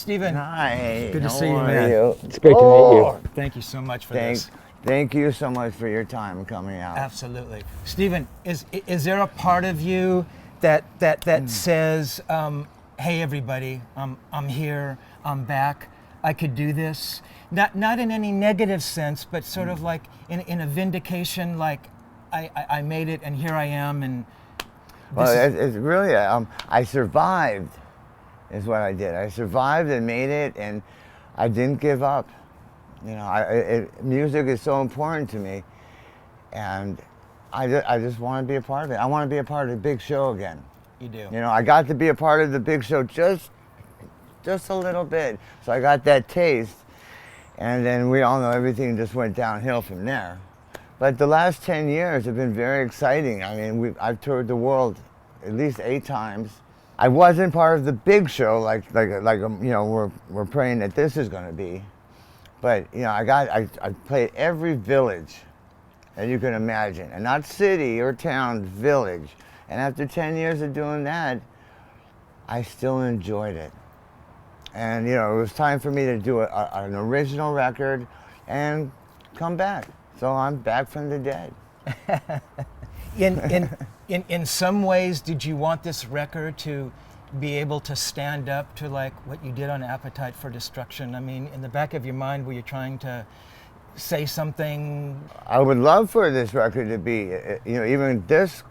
Steven, Hi. good to how see you, are man. you? It's great to meet Oh, you. Thank you so much for this. Thank you so much for your time coming out. Absolutely. Steven, is there a part of you that says, hey everybody, I'm here, I'm back, I could do this? Not in any negative sense, but sort of like in a vindication, like I made it and here I am, and Well, it's really, I survived is what I did. I survived and made it, and I didn't give up. You know, music is so important to me, and I just want to be a part of it. I want to be a part of the big show again. You do. You know, I got to be a part of the big show just a little bit, so I got that taste, and then we all know everything just went downhill from there. But the last 10 years have been very exciting. I mean, I've toured the world at least 8 times. I wasn't part of the big show like you know, we're praying that this is going to be. But you know, I played every village that you can imagine, and not city or town, village. And after 10 years of doing that, I still enjoyed it. And you know, it was time for me to do an original record and come back. So I'm back from the dead. In some ways, did you want this record to be able to stand up to like what you did on Appetite for Destruction? I mean, in the back of your mind, were you trying to say something? I would love for this record to be, you know, even this,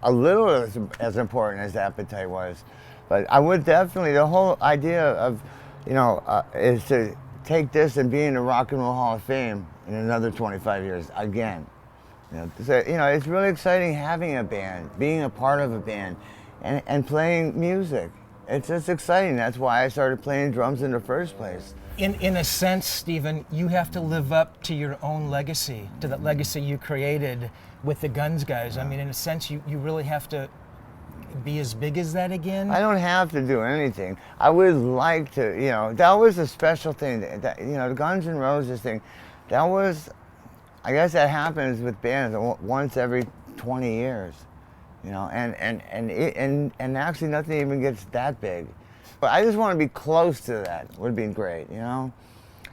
a little as important as Appetite was. But I would definitely, the whole idea of, you know, is to take this and be in the Rock and Roll Hall of Fame in another 25 years again. You know, so, you know, it's really exciting having a band, being a part of a band, and playing music. It's just exciting. That's why I started playing drums in the first place. In a sense, Steven, you have to live up to your own legacy, to that legacy you created with the Guns guys. I mean, in a sense, you really have to be as big as that again? I don't have to do anything. I would like to, you know, that was a special thing. That, you know, the Guns N' Roses thing, that was, I guess that happens with bands once every 20 years, you know, and actually nothing even gets that big. But I just want to be close to that. Would be great, you know.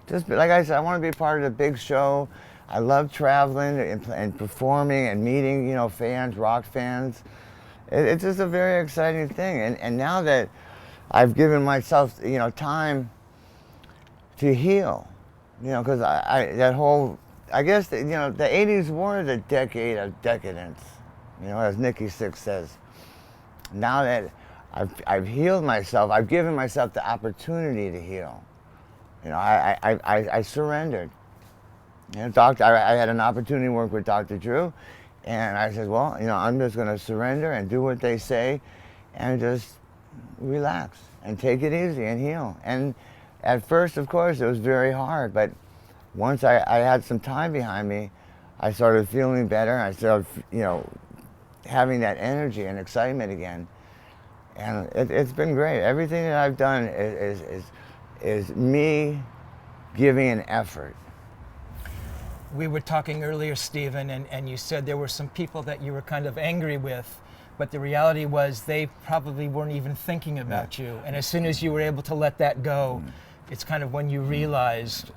Just like I said, I want to be part of the big show. I love traveling and performing and meeting, you know, fans, rock fans. It's just a very exciting thing. And now that I've given myself, you know, time to heal, you know, because I guess, you know, the 80s were the decade of decadence, you know, as Nikki Sixx says. Now that I've healed myself, I've given myself the opportunity to heal. You know, I surrendered. You know, I had an opportunity to work with Dr. Drew, and I said, well, you know, I'm just going to surrender and do what they say and just relax and take it easy and heal. And at first, of course, it was very hard, but once I had some time behind me, I started feeling better. I started, you know, having that energy and excitement again. And it's been great. Everything that I've done is me giving an effort. We were talking earlier, Steven, and you said there were some people that you were kind of angry with, but the reality was they probably weren't even thinking about you. And as soon as you were able to let that go, it's kind of when you realized,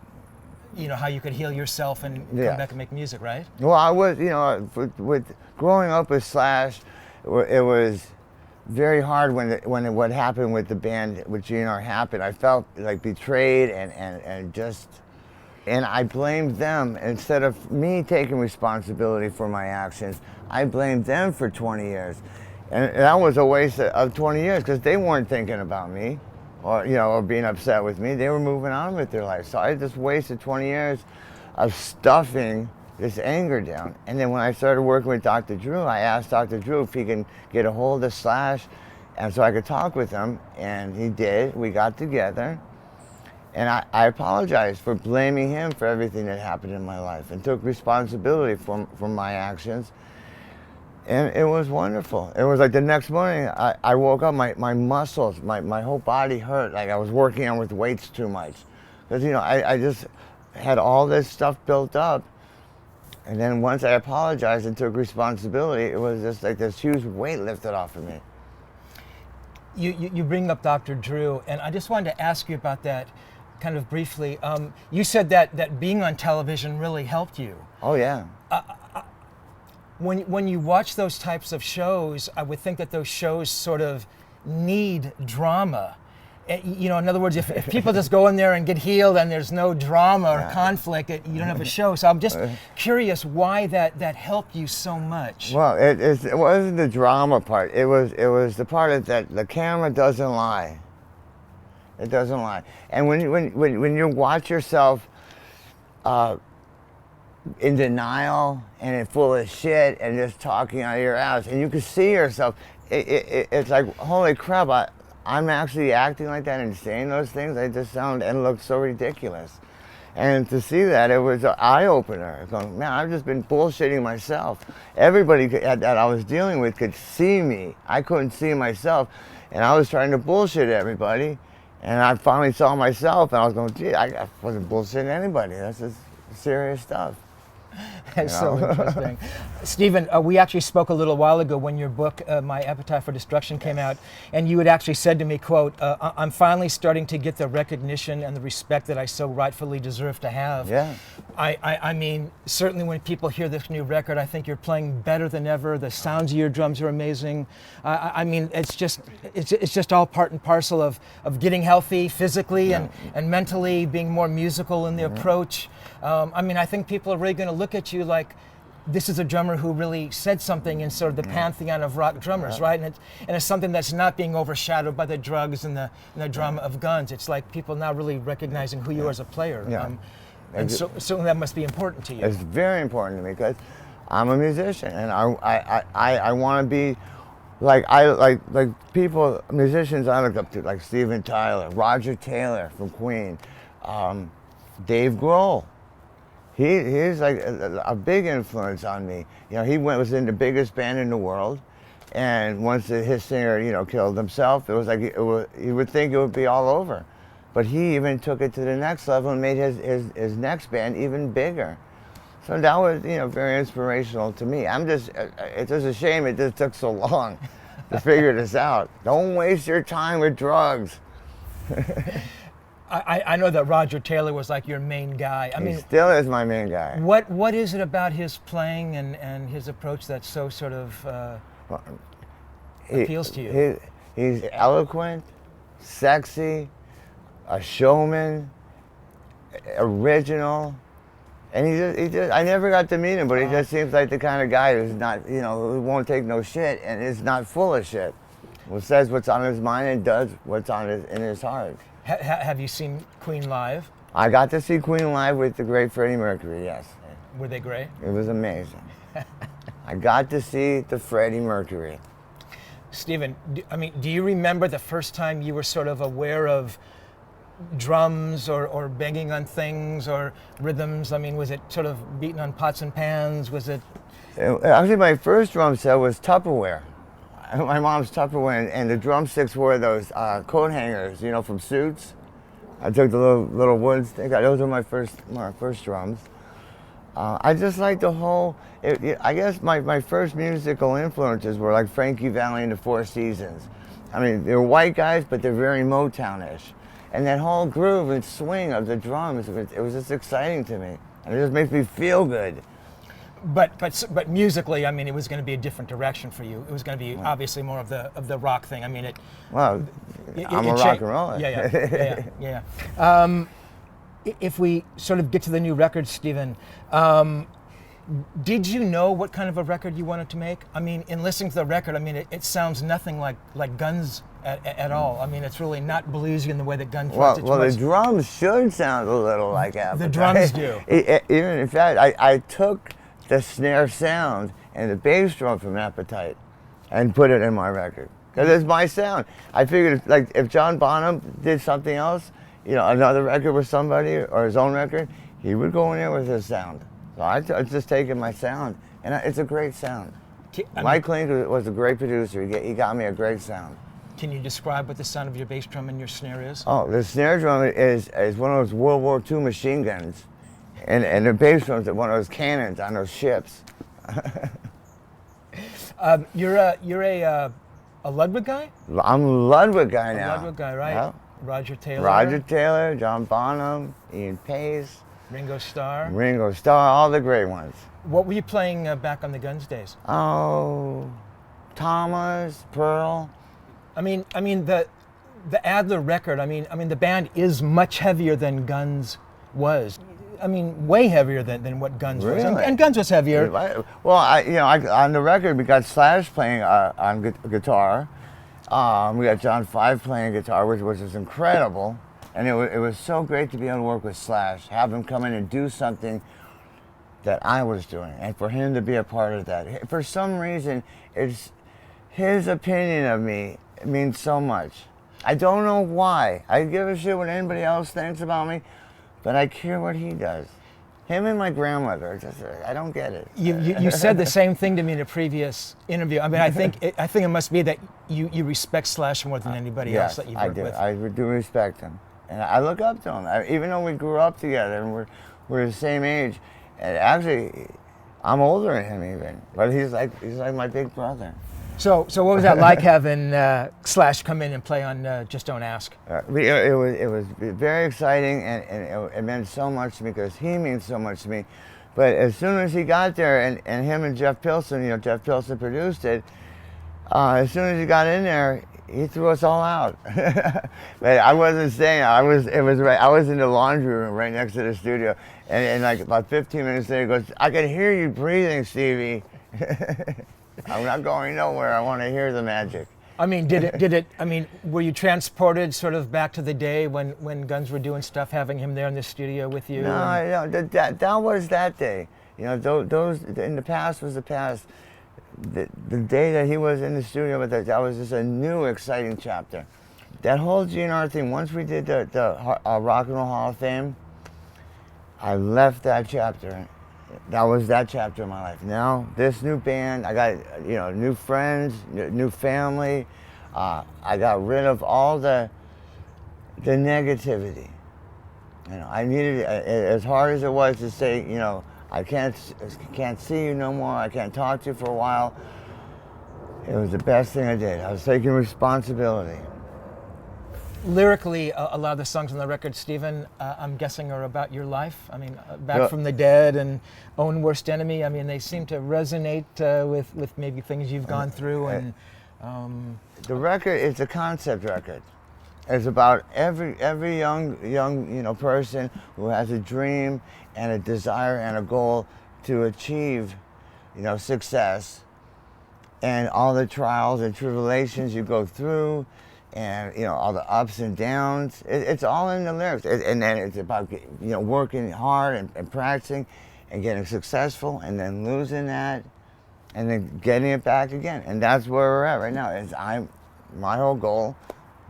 you know, how you could heal yourself and come back and make music, right? Well, I was, you know, with growing up with Slash, it was very hard when what happened with the band with GNR happened. I felt like betrayed and just, and I blamed them instead of me taking responsibility for my actions. I blamed them for 20 years, and that was a waste of 20 years because they weren't thinking about me, or you know, or being upset with me. They were moving on with their life. So I just wasted 20 years of stuffing this anger down. And then when I started working with Dr. Drew, I asked Dr. Drew if he can get a hold of Slash, and so I could talk with him, and he did. We got together, and I apologized for blaming him for everything that happened in my life and took responsibility for my actions. And it was wonderful. It was like the next morning, I woke up, my muscles, my whole body hurt, like I was working on with weights too much. Because, you know, I just had all this stuff built up. And then once I apologized and took responsibility, it was just like this huge weight lifted off of me. You bring up Dr. Drew, and I just wanted to ask you about that kind of briefly. You said that being on television really helped you. Oh yeah. When you watch those types of shows, I would think that those shows sort of need drama. You know, in other words, if people just go in there and get healed and there's no drama or conflict, you don't have a show. So I'm just curious why that helped you so much. Well, it wasn't the drama part. It was the part that the camera doesn't lie. It doesn't lie. And when you watch yourself in denial and full of shit and just talking out of your ass, and you can see yourself, it's like, holy crap, I'm actually acting like that and saying those things. I just sound and look so ridiculous. And to see that, it was an eye-opener. Going, man, I've just been bullshitting myself. Everybody that I was dealing with could see me. I couldn't see myself. And I was trying to bullshit everybody. And I finally saw myself, and I was going, gee, I wasn't bullshitting anybody. That's just serious stuff. That's so interesting. Steven, we actually spoke a little while ago when your book, My Appetite for Destruction, came out, and you had actually said to me, quote, I'm finally starting to get the recognition and the respect that I so rightfully deserve to have. Yeah. I mean, certainly when people hear this new record, I think you're playing better than ever. The sounds of your drums are amazing. I mean, it's just all part and parcel of getting healthy physically and mentally, being more musical in the approach. I mean, I think people are really going to look at you like this is a drummer who really said something in sort of the pantheon of rock drummers, right? And it's something that's not being overshadowed by the drugs and the drama of guns. It's like people now really recognizing who you are as a player. Yeah. And so certainly that must be important to you. It's very important to me because I'm a musician, and I want to be like people, musicians I look up to, like Steven Adler, Roger Taylor from Queen, Dave Grohl. He's like a big influence on me. You know, he was in the biggest band in the world, and once his singer, you know, killed himself, it was like you would think it would be all over, but he even took it to the next level and made his next band even bigger. So that was, you know, very inspirational to me. It's just a shame it just took so long to figure this out. Don't waste your time with drugs. I know that Roger Taylor was like your main guy. I mean, he still is my main guy. What is it about his playing and his approach that so sort of appeals to you? He's eloquent, sexy, a showman, original, and he just I never got to meet him, but he just seems like the kind of guy who's not, you know, who won't take no shit and is not full of shit. Who says what's on his mind and does what's in his heart. Have you seen Queen live? I got to see Queen live with the great Freddie Mercury, yes. Were they great? It was amazing. I got to see the Freddie Mercury. Steven, do you remember the first time you were sort of aware of drums or banging on things or rhythms? I mean, was it sort of beating on pots and pans? Was it? Actually, my first drum set was Tupperware. My mom's Tupperware, and the drumsticks were those coat hangers, you know, from Suits. I took the little wood stick. Those were my first drums. I just like the whole. I guess my first musical influences were like Frankie Valli and the Four Seasons. I mean, they're white guys, but they're very Motown-ish, and that whole groove and swing of the drums, it was just exciting to me, and it just makes me feel good. But musically, I mean, it was going to be a different direction for you. It was going to be obviously more of the rock thing. I mean, it. Well, I'm a rock and roller. Yeah. If we sort of get to the new record, Steven, did you know what kind of a record you wanted to make? I mean, in listening to the record, I mean, it sounds nothing like Guns at all. I mean, it's really not bluesy in the way that Guns was. Well, the drums should sound a little like Appetite. The drums do. Even in fact, I took the snare sound and the bass drum from Appetite and put it in my record. Because it's my sound. I figured, like, if John Bonham did something else, you know, another record with somebody or his own record, he would go in there with his sound. So I just taken my sound, and it's a great sound. Mike Klink was a great producer. He got me a great sound. Can you describe what the sound of your bass drum and your snare is? Oh, the snare drum is one of those World War II machine guns. And the bass drums are one of those cannons on those ships. You're a A Ludwig guy? I'm a Ludwig guy A now. Ludwig guy, right? Yeah. Roger Taylor. Roger Taylor, John Bonham, Ian Pace, Ringo Starr. Ringo Starr, all the great ones. What were you playing back on the Guns days? Oh, Thomas, Pearl. I mean the Adler record. I mean the band is much heavier than Guns was. I mean, way heavier than what Guns was. Really? And Guns was heavier. Well, on the record we got Slash playing on guitar. We got John Five playing guitar, which was incredible, and it was so great to be able to work with Slash, have him come in and do something that I was doing, and for him to be a part of that. For some reason, it's his opinion of me means so much. I don't know why. I give a shit what anybody else thinks about me, but I care what he does. Him and my grandmother, I don't get it. You said the same thing to me in a previous interview. I mean, I think it must be that you respect Slash more than anybody else that you've worked with. I do respect him, and I look up to him. Even though we grew up together and we're the same age, and actually, I'm older than him even, but he's like my big brother. So what was that like having Slash come in and play on Just Don't Ask? It was very exciting, and it meant so much to me because he means so much to me. But as soon as he got there, and him and Jeff Pilson, Jeff Pilson produced it, as soon as he got in there, he threw us all out. But I wasn't staying. I was in the laundry room right next to the studio, and like about 15 minutes later, he goes, "I can hear you breathing, Stevie." I'm not going nowhere. I want to hear the magic. I mean, did it? I mean, were you transported sort of back to the day when Guns were doing stuff, having him there in the studio with you? No, that was that day. Those in the past was the past. The day that he was in the studio with us, that was just a new, exciting chapter. That whole GNR thing. Once we did the Rock and Roll Hall of Fame, I left that chapter. That was that chapter of my life. Now, this new band, I got new friends, new family. I got rid of all the negativity. I needed, as hard as it was to say, I can't see you no more. I can't talk to you for a while. It was the best thing I did. I was taking responsibility. Lyrically, a lot of the songs on the record, Steven, I'm guessing are about your life. I mean, Back from the Dead and Own Worst Enemy. I mean, they seem to resonate with maybe things you've gone through. And the record is a concept record. It's about every young person who has a dream and a desire and a goal to achieve, success, and all the trials and tribulations you go through. And all the ups and downs, it's all in the lyrics. And then it's about working hard and practicing and getting successful, and then losing that, and then getting it back again. And that's where we're at right now. My whole goal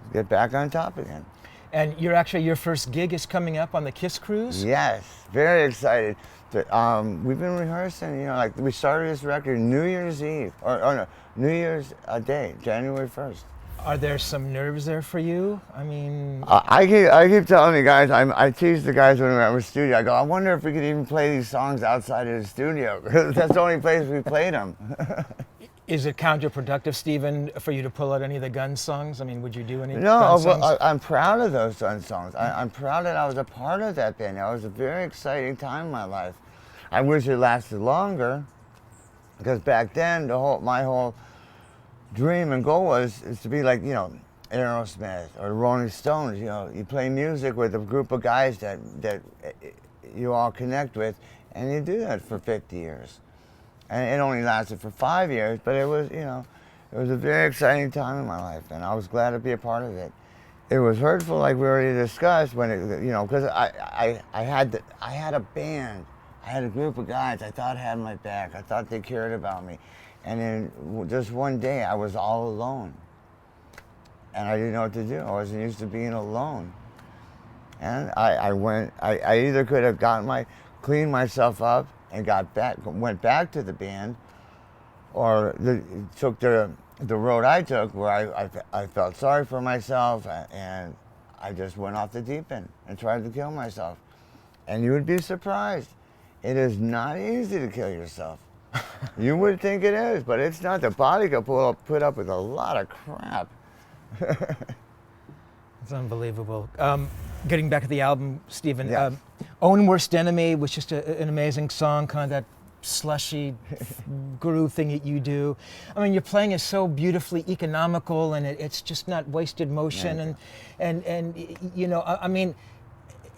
is get back on top again. And your first gig is coming up on the Kiss Cruise? Yes, very excited. We've been rehearsing. We started this record New Year's Eve, or no, New Year's Day, January 1st. Are there some nerves there for you? I mean, I keep telling the guys, I tease the guys when we're at the studio. I go, I wonder if we could even play these songs outside of the studio, because that's the only place we played them. Is it counterproductive, Steven, for you to pull out any of the Guns songs? I mean, would you do any No, Guns songs? well, I'm proud of those Guns songs. I'm proud that I was a part of that band. It was a very exciting time in my life. I wish it lasted longer, because back then, my whole dream and goal is to be like, Aerosmith or the Rolling Stones. You play music with a group of guys that you all connect with, and you do that for 50 years. And it only lasted for 5 years, but it was, it was a very exciting time in my life, and I was glad to be a part of it. It was hurtful, like we already discussed, when because I had a band, I had a group of guys I thought had my back, I thought they cared about me. And then just one day, I was all alone. And I didn't know what to do. I wasn't used to being alone. And I either could have cleaned myself up and went back to the band, or took the road I took, where I felt sorry for myself, and I just went off the deep end and tried to kill myself. And you would be surprised. It is not easy to kill yourself. You would think it is, but it's not. The body could put up with a lot of crap. It's unbelievable. Getting back to the album, Steven, Yes. Own Worst Enemy was just an amazing song, kind of that slushy groove thing that you do. I mean, your playing is so beautifully economical, and it's just not wasted motion. And you know, I mean,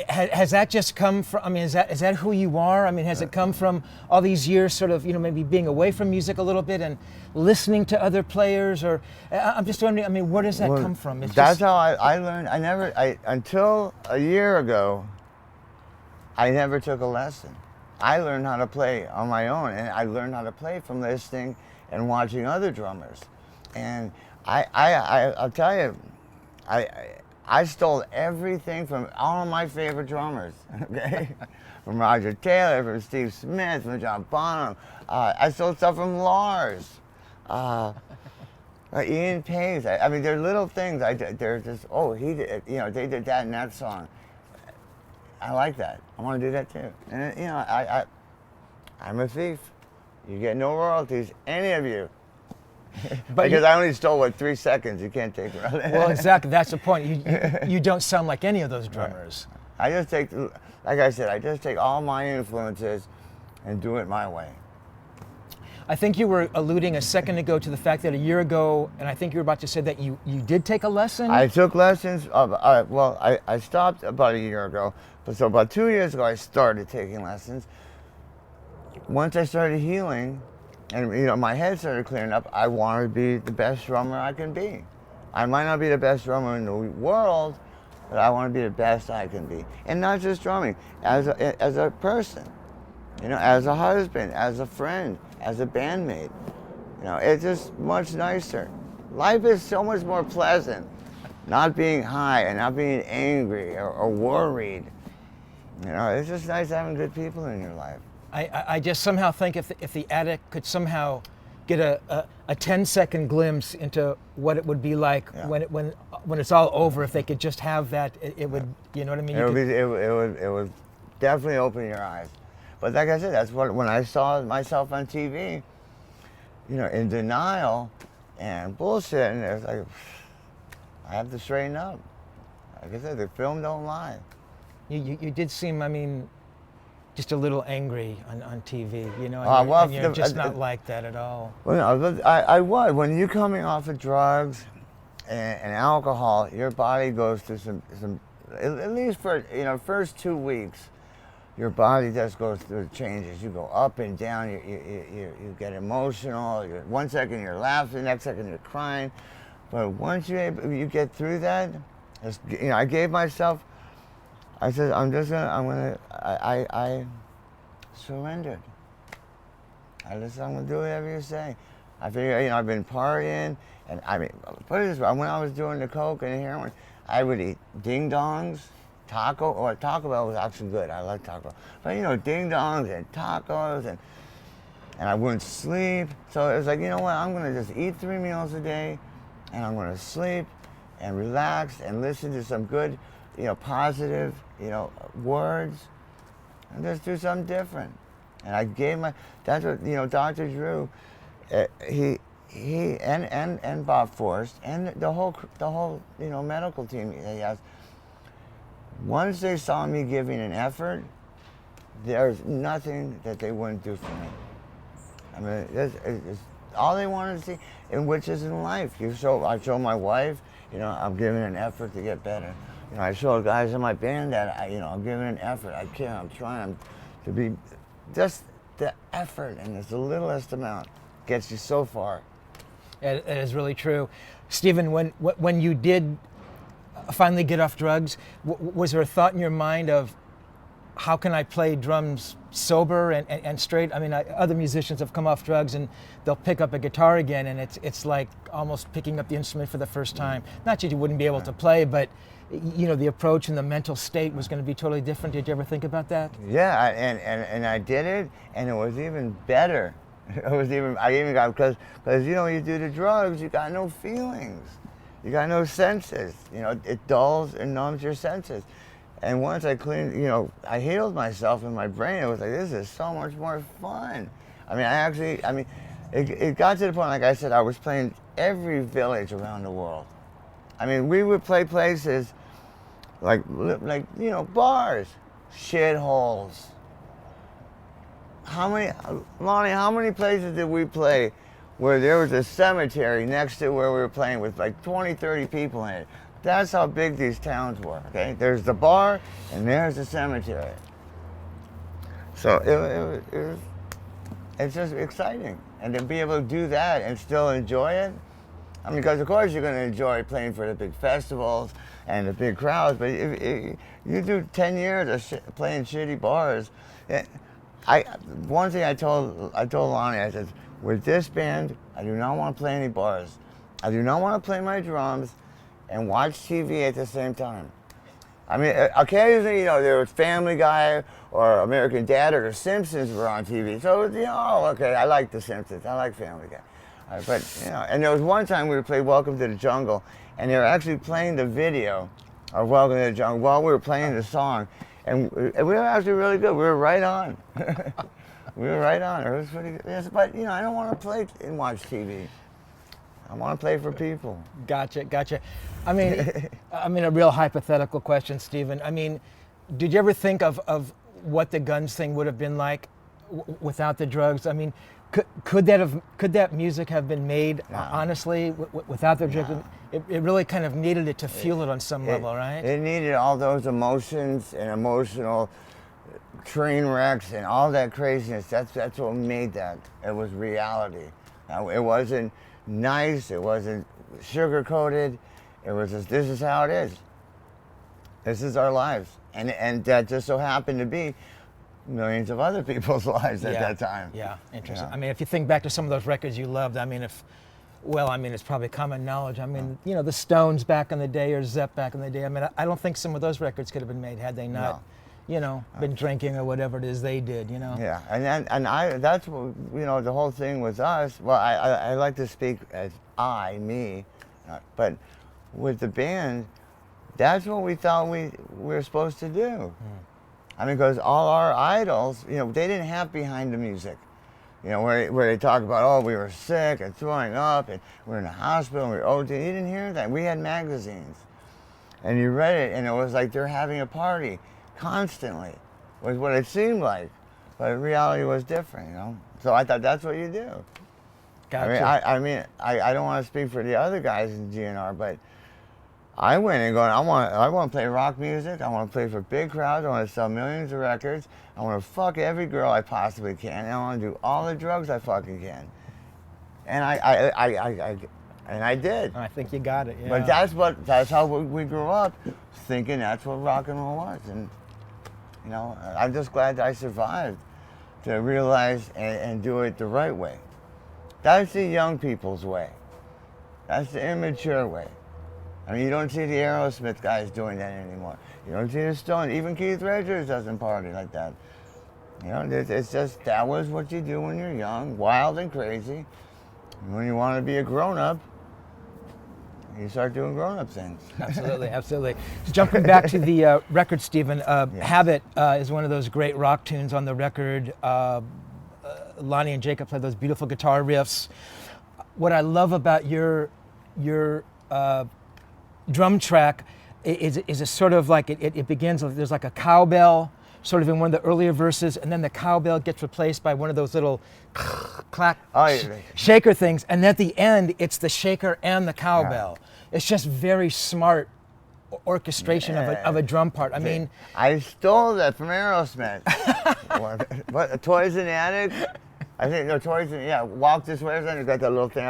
has that just come from? I mean, is that who you are? I mean, has it come from all these years, sort of, you know, maybe being away from music a little bit and listening to other players? Or I'm just wondering. I mean, where does that come from? That's how I learned. Until a year ago, I never took a lesson. I learned how to play on my own, and I learned how to play from listening and watching other drummers. And I'll tell you, I stole everything from all of my favorite drummers, okay? From Roger Taylor, from Steve Smith, from John Bonham. I stole stuff from Lars, Ian Paice. I mean, they're little things. They're just, oh, he did, you know, they did that in that song. I like that. I want to do that too. And you know, I'm a thief. You get no royalties, any of you. But because I only stole, 3 seconds. You can't take it. Well, exactly. That's the point. You don't sound like any of those drummers. Right. I just take, like I said, I just take all my influences and do it my way. I think you were alluding a second ago to the fact that a year ago, and I think you were about to say that you did take a lesson? I took lessons. I stopped about a year ago. But so about 2 years ago, I started taking lessons. Once I started healing, and you know, my head started clearing up, I wanted to be the best drummer I can be. I might not be the best drummer in the world, but I want to be the best I can be. And not just drumming, as a person, you know, as a husband, as a friend, as a bandmate. You know, it's just much nicer. Life is so much more pleasant, not being high and not being angry or worried. You know, it's just nice having good people in your life. I just somehow think if the addict could somehow get a 10-second glimpse into what it would be like when it's all over, if they could just have that, it would, you know what I mean? It would definitely open your eyes. But like I said, that's what, when I saw myself on TV, you know, in denial and bullshit, and it was like, I have to straighten up. Like I said, the film don't lie. You did seem, I mean, just a little angry on TV, you know, and you're just not like that at all. Well, no, I was. When you're coming off of drugs and alcohol, your body goes through some at least for, you know, first 2 weeks, your body just goes through changes. You go up and down, you get emotional, 1 second you're laughing, next second you're crying. But once you get through that, you know, I gave myself, I said, I surrendered. I'm gonna do whatever you say. I figure, you know, I've been partying, and I mean, put it this way, when I was doing the coke and the heroin, I would eat ding dongs, Taco Bell was actually good. I like Taco Bell. But you know, ding dongs and tacos, and I wouldn't sleep. So it was like, you know what, I'm gonna just eat 3 meals a day, and I'm gonna sleep and relax and listen to some good, you know, positive, you know, words, and just do something different. And I gave that's what, you know, Dr. Drew, he and Bob Forrest and the whole, you know, medical team he has. Once they saw me giving an effort, there's nothing that they wouldn't do for me. I mean, it's all they wanted to see, and which is in life. I show my wife, you know, I'm giving an effort to get better. You know, I show guys in my band that you know, I'm giving an effort. I care. I'm trying to be. Just the effort, and it's the littlest amount, gets you so far. It is really true, Steven. When you did finally get off drugs, was there a thought in your mind of how can I play drums sober and straight? I mean, other musicians have come off drugs and they'll pick up a guitar again, and it's like almost picking up the instrument for the first time. Not that you wouldn't be able to play, but you know, the approach and the mental state was going to be totally different. Did you ever think about that? Yeah, and I did it, and it was even better. I even got, because you know, when you do the drugs, you got no feelings, you got no senses. You know, it dulls and numbs your senses. And once I cleaned, I healed myself in my brain. It was like, this is so much more fun. I mean, it got to the point, like I said, I was playing every village around the world. I mean, we would play places like bars, shitholes. Lonnie, how many places did we play where there was a cemetery next to where we were playing with like 20, 30 people in it? That's how big these towns were, okay? There's the bar and there's the cemetery. So it's just exciting. And to be able to do that and still enjoy it, I mean, because of course you're going to enjoy playing for the big festivals and the big crowds, but if you do 10 years of playing shitty bars, one thing I told Lonnie, I said, with this band, I do not want to play any bars. I do not want to play my drums and watch TV at the same time. I mean, occasionally, there was Family Guy or American Dad or The Simpsons were on TV. So, okay, I like The Simpsons. I like Family Guy. But, and there was one time we would play Welcome to the Jungle, and they were actually playing the video of Welcome to the Jungle while we were playing the song. And we were actually really good. We were right on. We were right on. It was pretty good. Yes, but, I don't want to play and watch TV. I want to play for people. Gotcha. I mean, a real hypothetical question, Steven. I mean, did you ever think of what the Guns thing would have been like without the drugs? I mean, could that music have been made honestly without the drugs? No. It really kind of needed it to fuel it on some level, right? It needed all those emotions and emotional train wrecks and all that craziness. That's what made that. It was reality. Now, it wasn't nice. It wasn't sugar-coated. It was just, this is how it is. This is our lives. And that just so happened to be millions of other people's lives at that time. Yeah, interesting. I mean, if you think back to some of those records you loved, I mean, it's probably common knowledge. I mean, the Stones back in the day or Zepp back in the day. I mean, I don't think some of those records could have been made had they not, been drinking or whatever it is they did, Yeah, and that's what, the whole thing with us. Well, I like to speak as me, but with the band, that's what we thought we were supposed to do. I mean, because all our idols, they didn't have behind the music. Where they talk about, oh, we were sick and throwing up and we're in the hospital and we were OD. You didn't hear that. We had magazines. And you read it and it was like they're having a party constantly, was what it seemed like. But reality was different, So I thought that's what you do. Gotcha. I don't want to speak for the other guys in GNR, but I went and going, I want to play rock music. I want to play for big crowds. I want to sell millions of records. I want to fuck every girl I possibly can. And I want to do all the drugs I fucking can. And I did. I think you got it. Yeah. But that's how we grew up, thinking that's what rock and roll was. And I'm just glad that I survived to realize and do it the right way. That's the young people's way. That's the immature way. I mean, you don't see the Aerosmith guys doing that anymore. You don't see the Stones. Even Keith Richards doesn't party like that. It's just, that was what you do when you're young, wild and crazy. And when you want to be a grown-up, you start doing grown-up things. Absolutely. So jumping back to the record, Steven, yes. Habit is one of those great rock tunes on the record. Lonnie and Jacob play those beautiful guitar riffs. What I love about your drum track is a sort of like, it begins, there's like a cowbell sort of in one of the earlier verses, and then the cowbell gets replaced by one of those little clack shaker things, and at the end it's the shaker and the cowbell. It's just very smart orchestration of a drum part. I mean, I stole that from Aerosmith. What, Toys in the Attic? I think, no, Toys in, Walk This Way, and got that little thing.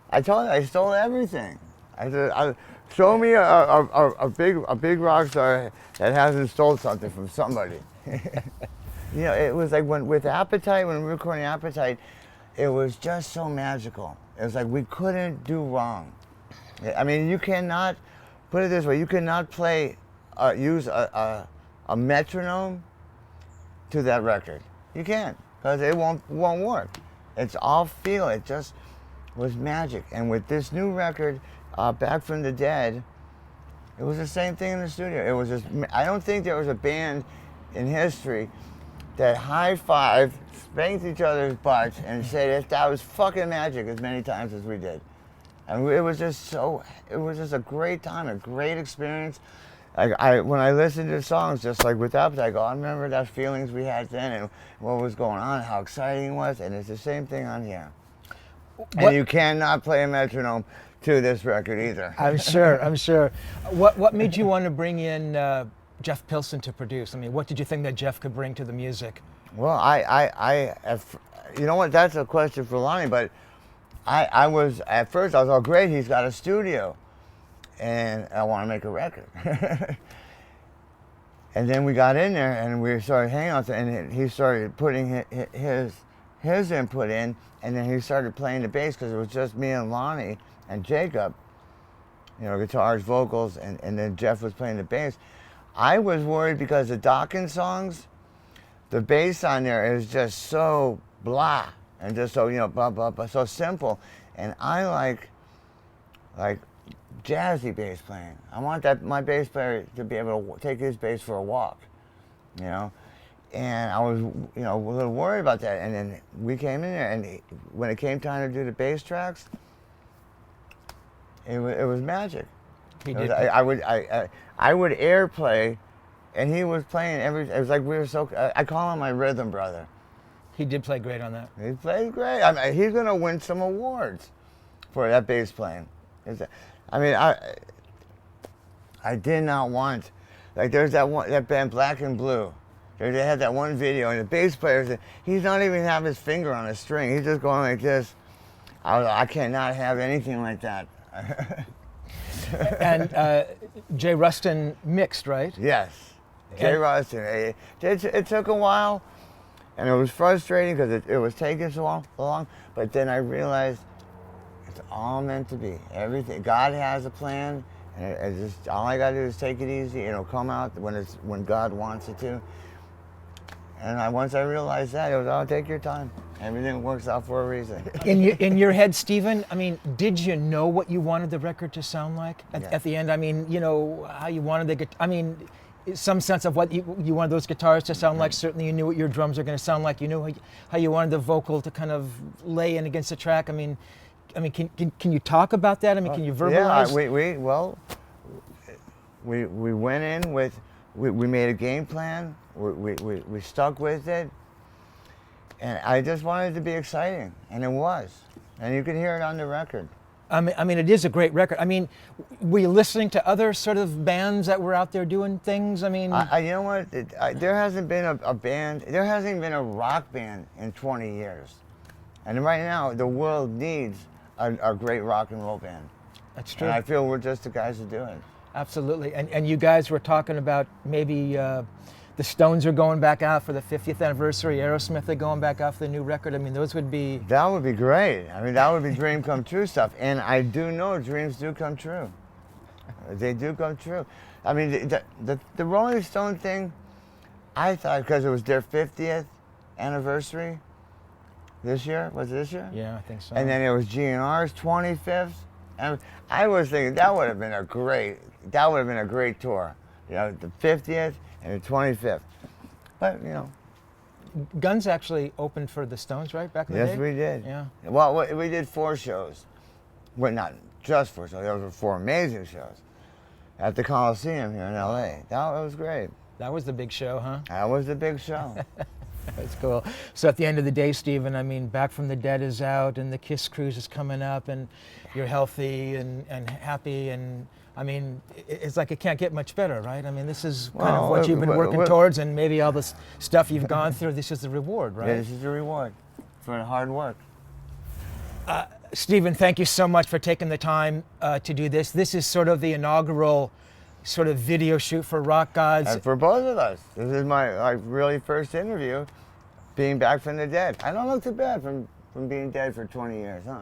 I told you, I stole everything. I said, show me a big rock star that hasn't stole something from somebody. It was like with Appetite, when we were recording Appetite, it was just so magical. It was like we couldn't do wrong. I mean, you cannot, put it this way, you cannot use a metronome to that record. You can't, because it won't work. It's all feel. It just was magic. And with this new record, Back from the Dead, It was the same thing in the studio. It was just, I don't think there was a band in history that high-fived, spanked each other's butts, and said that was fucking magic as many times as we did. And it was just a great time, a great experience. When I listened to songs, just like with Appetite, I go, I remember that feelings we had then and what was going on, how exciting it was, and it's the same thing on here. And you cannot play a metronome to this record either. I'm sure. What made you want to bring in Jeff Pilson to produce? I mean, what did you think that Jeff could bring to the music? Well, you know what, that's a question for Lonnie, but at first I was all great, he's got a studio, and I want to make a record. And then we got in there and we started hanging out there, and he started putting his input in, and then he started playing the bass because it was just me and Lonnie and Jacob, you know, guitars, vocals, and then Jeff was playing the bass. I was worried because the Dawkins songs, the bass on there is just so blah and just so, you know, blah, blah, blah, so simple. And I like jazzy bass playing. I want my bass player to be able to take his bass for a walk, you know. And I was, you know, a little worried about that. And then we came in there, and when it came time to do the bass tracks, it was magic. I would airplay, and he was playing it was like we were so. I call him my rhythm brother. He did play great on that. He played great. I mean, he's gonna win some awards for that bass playing. I mean, I did not want, like, there's that band Black and Blue. They had that one video, and the bass player, he's not even have his finger on a string. He's just going like this. I cannot have anything like that. And Jay Rustin mixed, right? Yes, Jay Rosen. It took a while, and it was frustrating because it was taking so long. But then I realized it's all meant to be. Everything, God has a plan, and it just all I gotta do is take it easy. It'll come out when God wants it to. And once I realized that, it was, oh, take your time. Everything works out for a reason. In your head, Steven, I mean, did you know what you wanted the record to sound like Yeah. at the end? I mean, you know, how you wanted the guitar. I mean, some sense of what you wanted those guitars to sound like. Certainly you knew what your drums are going to sound like. You knew how you wanted the vocal to kind of lay in against the track. I mean, can you talk about that? I mean, can you verbalize? Yeah, we went in with, we made a game plan. We stuck with it, and I just wanted it to be exciting, and it was, and you can hear it on the record. I mean, it is a great record. I mean, were you listening to other sort of bands that were out there doing things? I mean, you know what? There hasn't been a band. There hasn't even been a rock band in 20 years, and right now the world needs a great rock and roll band. that's true. And I feel we're just the guys to do it. Absolutely. And you guys were talking about maybe the Stones are going back out for the 50th anniversary. Aerosmith are going back out for the new record. I mean, those would be... That would be great. I mean, that would be dream come true stuff. And I do know dreams do come true. They do come true. I mean, the Rolling Stone thing, I thought because it was their 50th anniversary this year. Was it this year? Yeah, I think so. And then it was GNR's 25th. And I was thinking that would have been a great tour. You know, the 50th and the 25th. But, you know. Guns actually opened for the Stones, right, back in the day? Yes, we did. Yeah. Well, we did 4 shows. Well, not just 4 shows. Those were 4 amazing shows at the Coliseum here in L.A. That was great. That was the big show, huh? That was the big show. That's cool. So at the end of the day, Steven, I mean, Back from the Dead is out, and the Kiss Cruise is coming up, and you're healthy and happy, and I mean, it's like it can't get much better, right? I mean, this is kind of what you've been working towards, and maybe all this stuff you've gone through, this is the reward, right? Yeah, this is the reward for the hard work. Steven, thank you so much for taking the time to do this. This is sort of the inaugural sort of video shoot for Rock Godz. And for both of us. This is my really first interview, being back from the dead. I don't look too bad from being dead for 20 years, huh?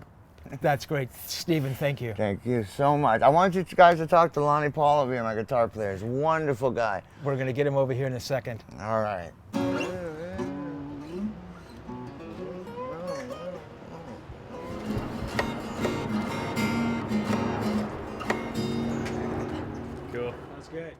That's great. Steven, thank you. Thank you so much. I want you guys to talk to Lonnie Paul over here, my guitar player. He's a wonderful guy. We're going to get him over here in a second. All right. Cool. good.